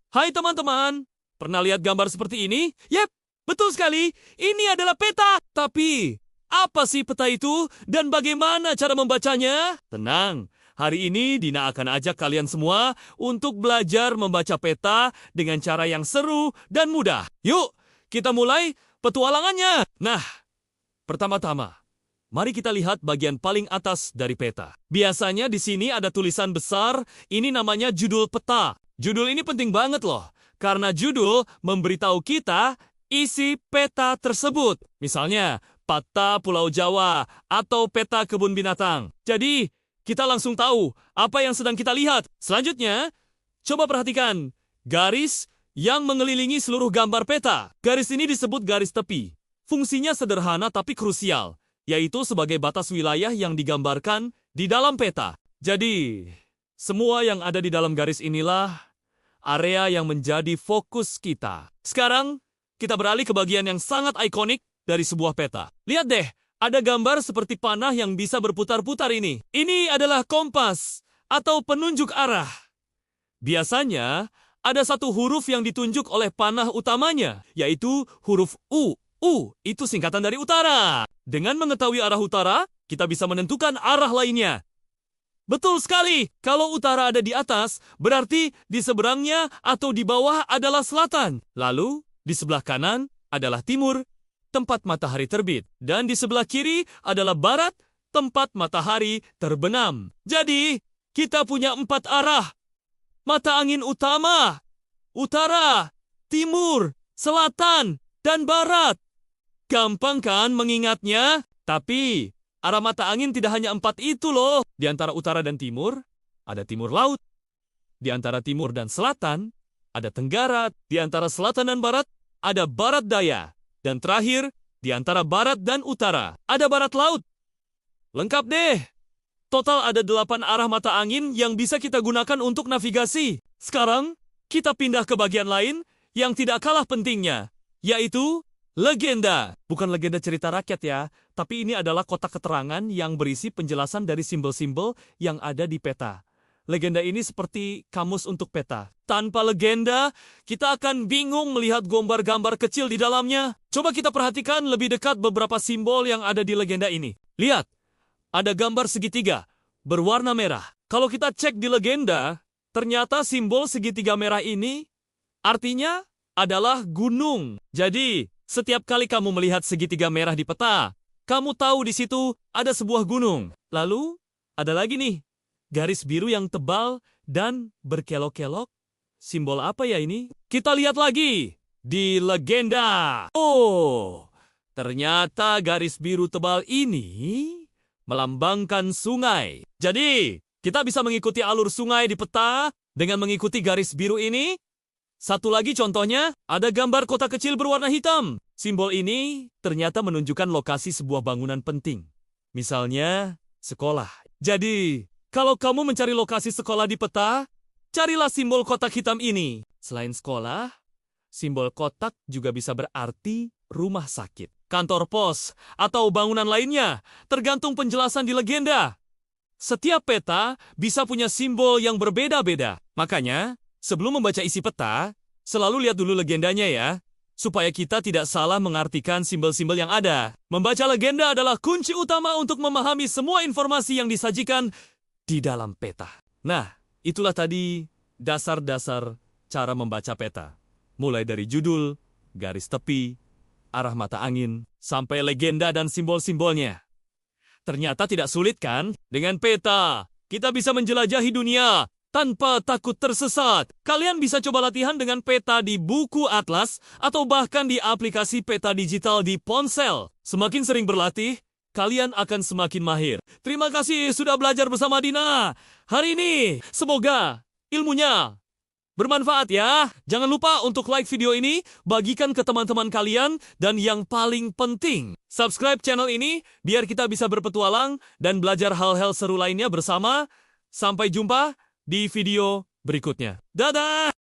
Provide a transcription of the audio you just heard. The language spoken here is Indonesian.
Hai teman-teman, pernah lihat gambar seperti ini? Yep, betul sekali, ini adalah peta. Tapi, apa sih peta itu dan bagaimana cara membacanya? Tenang, hari ini Dina akan ajak kalian semua untuk belajar membaca peta dengan cara yang seru dan mudah. Yuk, kita mulai petualangannya. Nah, pertama-tama, mari kita lihat bagian paling atas dari peta. Biasanya di sini ada tulisan besar, ini namanya judul peta. Judul ini penting banget loh, karena judul memberitahu kita isi peta tersebut. Misalnya, peta Pulau Jawa atau peta kebun binatang. Jadi, kita langsung tahu apa yang sedang kita lihat. Selanjutnya, coba perhatikan garis yang mengelilingi seluruh gambar peta. Garis ini disebut garis tepi. Fungsinya sederhana tapi krusial, yaitu sebagai batas wilayah yang digambarkan di dalam peta. Jadi, semua yang ada di dalam garis inilah area yang menjadi fokus kita. Sekarang, kita beralih ke bagian yang sangat ikonik dari sebuah peta. Lihat deh, ada gambar seperti panah yang bisa berputar-putar ini. Ini adalah kompas atau penunjuk arah. Biasanya, ada satu huruf yang ditunjuk oleh panah utamanya, yaitu huruf U. U itu singkatan dari utara. Dengan mengetahui arah utara, kita bisa menentukan arah lainnya. Betul sekali, kalau utara ada di atas, berarti di seberangnya atau di bawah adalah selatan. Lalu, di sebelah kanan adalah timur, tempat matahari terbit. Dan di sebelah kiri adalah barat, tempat matahari terbenam. Jadi, kita punya 4 arah. Mata angin utama, utara, timur, selatan, dan barat. Gampang kan mengingatnya? Tapi, arah mata angin tidak hanya 4 itu loh. Di antara utara dan timur, ada timur laut. Di antara timur dan selatan, ada tenggara. Di antara selatan dan barat, ada barat daya. Dan terakhir, di antara barat dan utara, ada barat laut. Lengkap deh. Total ada 8 arah mata angin yang bisa kita gunakan untuk navigasi. Sekarang, kita pindah ke bagian lain yang tidak kalah pentingnya, yaitu legenda. Bukan legenda cerita rakyat ya, tapi ini adalah kotak keterangan yang berisi penjelasan dari simbol-simbol yang ada di peta. Legenda ini seperti kamus untuk peta. Tanpa legenda, kita akan bingung melihat gambar-gambar kecil di dalamnya. Coba kita perhatikan lebih dekat beberapa simbol yang ada di legenda ini. Lihat, ada gambar segitiga berwarna merah. Kalau kita cek di legenda, ternyata simbol segitiga merah ini artinya adalah gunung. Jadi, setiap kali kamu melihat segitiga merah di peta, kamu tahu di situ ada sebuah gunung. Lalu, ada lagi nih, garis biru yang tebal dan berkelok-kelok. Simbol apa ya ini? Kita lihat lagi di legenda. Oh, ternyata garis biru tebal ini melambangkan sungai. Jadi, kita bisa mengikuti alur sungai di peta dengan mengikuti garis biru ini. Satu lagi contohnya, ada gambar kota kecil berwarna hitam. Simbol ini ternyata menunjukkan lokasi sebuah bangunan penting. Misalnya, sekolah. Jadi, kalau kamu mencari lokasi sekolah di peta, carilah simbol kotak hitam ini. Selain sekolah, simbol kotak juga bisa berarti rumah sakit, kantor pos, atau bangunan lainnya, tergantung penjelasan di legenda. Setiap peta bisa punya simbol yang berbeda-beda. Makanya, sebelum membaca isi peta, selalu lihat dulu legendanya ya, supaya kita tidak salah mengartikan simbol-simbol yang ada. Membaca legenda adalah kunci utama untuk memahami semua informasi yang disajikan di dalam peta. Nah, itulah tadi dasar-dasar cara membaca peta. Mulai dari judul, garis tepi, arah mata angin, sampai legenda dan simbol-simbolnya. Ternyata tidak sulit kan? Dengan peta, kita bisa menjelajahi dunia tanpa takut tersesat. Kalian bisa coba latihan dengan peta di buku atlas atau bahkan di aplikasi peta digital di ponsel. Semakin sering berlatih, kalian akan semakin mahir. Terima kasih sudah belajar bersama Dina hari ini. Semoga ilmunya bermanfaat ya. Jangan lupa untuk like video ini, bagikan ke teman-teman kalian, dan yang paling penting, subscribe channel ini biar kita bisa berpetualang dan belajar hal-hal seru lainnya bersama. Sampai jumpa di video berikutnya. Dadah!